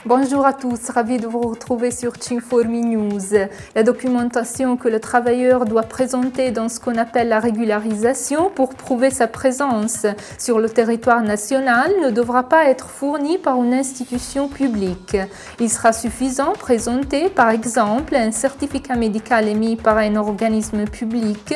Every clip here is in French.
Bonjour à tous, ravi de vous retrouver sur Cinformi News. La documentation que le travailleur doit présenter dans ce qu'on appelle la régularisation pour prouver sa présence sur le territoire national ne devra pas être fournie par une institution publique. Il sera suffisant de présenter par exemple un certificat médical émis par un organisme public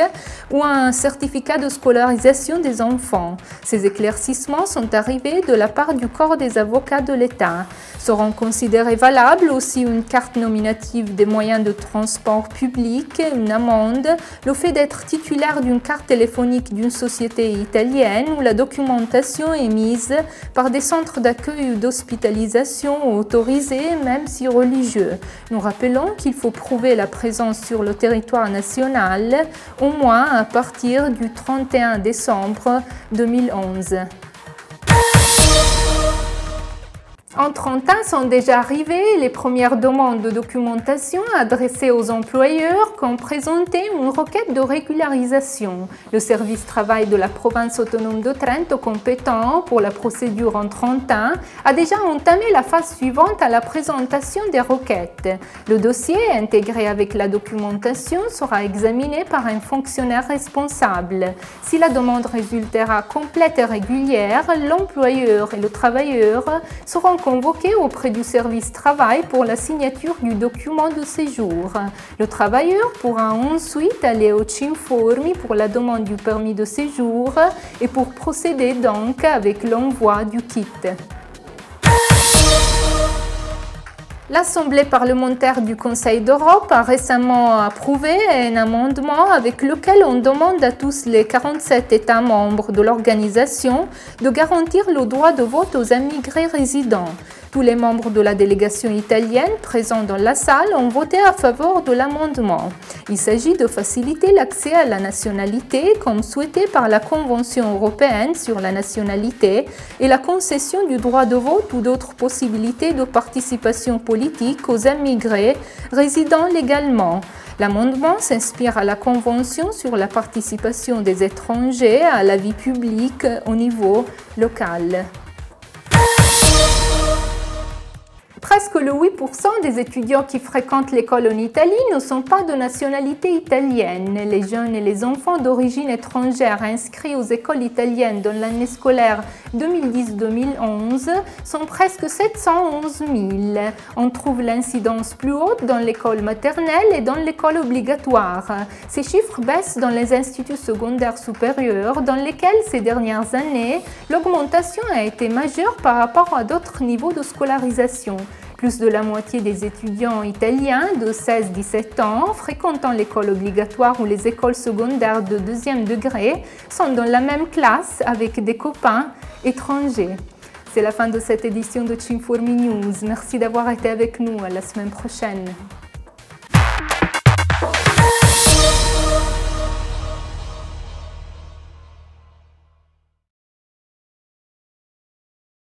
ou un certificat de scolarisation des enfants. Ces éclaircissements sont arrivés de la part du corps des avocats de l'État. Seront considérées valables aussi une carte nominative des moyens de transport public, une amende, le fait d'être titulaire d'une carte téléphonique d'une société italienne ou la documentation émise par des centres d'accueil ou d'hospitalisation autorisés, même si religieux. Nous rappelons qu'il faut prouver la présence sur le territoire national au moins à partir du 31 décembre 2011. En 30 ans sont déjà arrivées les premières demandes de documentation adressées aux employeurs qui ont présenté une requête de régularisation. Le service travail de la province autonome de Trento, compétent pour la procédure en 30 ans, a déjà entamé la phase suivante à la présentation des requêtes. Le dossier, intégré avec la documentation, sera examiné par un fonctionnaire responsable. Si la demande résultera complète et régulière, l'employeur et le travailleur seront convoqué auprès du service travail pour la signature du document de séjour. Le travailleur pourra ensuite aller au Cinformi pour la demande du permis de séjour et pour procéder donc avec l'envoi du kit. L'Assemblée parlementaire du Conseil d'Europe a récemment approuvé un amendement avec lequel on demande à tous les 47 États membres de l'organisation de garantir le droit de vote aux immigrés résidents. Tous les membres de la délégation italienne présents dans la salle ont voté à faveur de l'amendement. Il s'agit de faciliter l'accès à la nationalité comme souhaité par la Convention européenne sur la nationalité et la concession du droit de vote ou d'autres possibilités de participation politique aux immigrés résidant légalement. L'amendement s'inspire à la Convention sur la participation des étrangers à la vie publique au niveau local. Presque le 8% des étudiants qui fréquentent l'école en Italie ne sont pas de nationalité italienne. Les jeunes et les enfants d'origine étrangère inscrits aux écoles italiennes dans l'année scolaire 2010-2011 sont presque 711 000. On trouve l'incidence plus haute dans l'école maternelle et dans l'école obligatoire. Ces chiffres baissent dans les instituts secondaires supérieurs dans lesquels ces dernières années, l'augmentation a été majeure par rapport à d'autres niveaux de scolarisation. Plus de la moitié des étudiants italiens de 16-17 ans fréquentant l'école obligatoire ou les écoles secondaires de deuxième degré sont dans la même classe avec des copains étrangers. C'est la fin de cette édition de Cinformi News. Merci d'avoir été avec nous. À la semaine prochaine.